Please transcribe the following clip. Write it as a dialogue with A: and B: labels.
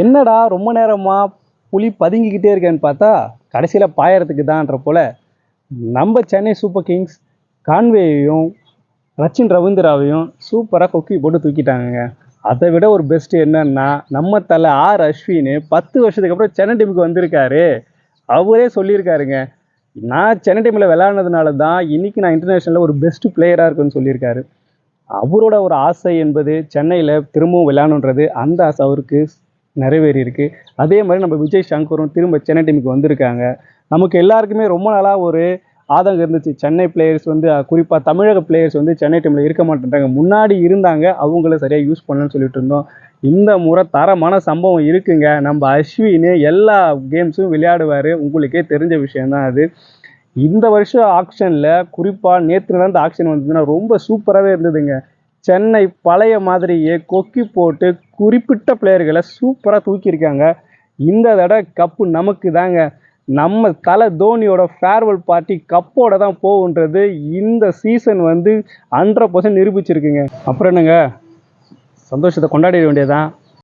A: என்னடா ரொம்ப நேரமா புலி பதுங்கிக்கிட்டே இருக்கேன்னு பார்த்தா கடைசியில் பாயறதுக்கு தான்ன்ற போல நம்ம சென்னை சூப்பர் கிங்ஸ் கான்வேயையும் ரச்சின் ரவீந்திராவையும் சூப்பராக கொக்கி போட்டு தூக்கிட்டாங்க. அதை விட ஒரு பெஸ்ட் என்னன்னா நம்ம தலை ஆர் அஸ்வின் 10 வருஷத்துக்கு அப்புறம் சென்னை டீமுக்கு வந்திருக்காரு. அவரே சொல்லியிருக்காருங்க, நான் சென்னை டீமில் விளையாடுனதுனால தான் இன்னைக்கு நான் இன்டர்நேஷனலில் ஒரு பெஸ்ட் பிளேயராக இருக்குன்னு சொல்லியிருக்காரு. அவரோட ஒரு ஆசை என்பது சென்னையில் திரும்பவும் விளையாடணுன்றது. அந்த ஆசை அவருக்கு நிறைவேறி இருக்கு. அதே மாதிரி நம்ம விஜய் சங்கரும் திரும்ப சென்னை டீமுக்கு வந்திருக்காங்க. நமக்கு எல்லாருக்குமே ரொம்ப நாளாக ஒரு ஆதங்கம் இருந்துச்சு, சென்னை பிளேயர்ஸ் வந்து குறிப்பாக தமிழக பிளேயர்ஸ் வந்து சென்னை டீமில் இருக்க மாட்டேன்றாங்க. முன்னாடி இருந்தாங்க, அவங்கள சரியாக யூஸ் பண்ணலன்னு சொல்லிட்டு இருந்தோம். இந்த முறை தரமான சம்பவம் இருக்குங்க. நம்ம அஸ்வின் எல்லா கேம்ஸும் விளையாடுவார், உங்களுக்கே தெரிஞ்ச விஷயம்தான் அது. இந்த வருஷம் ஆக்ஷனில் குறிப்பாக நேற்று நடந்த ஆக்ஷன் வந்ததுன்னா ரொம்ப சூப்பராகவே இருந்ததுங்க. சென்னை பழைய மாதிரியே கொக்கி போட்டு குறிப்பிட்ட பிளேயர்களை சூப்பராக தூக்கியிருக்காங்க. இந்த தடவை கப்பு நமக்கு தாங்க. நம்ம தலை தோனியோட ஃபேர்வெல் பார்ட்டி கப்போட தான் போகுன்றது இந்த சீசன் வந்து 100% நிரூபிச்சிருக்குங்க. அப்புறம் என்னங்க, சந்தோஷத்தை கொண்டாடிட வேண்டியதான்.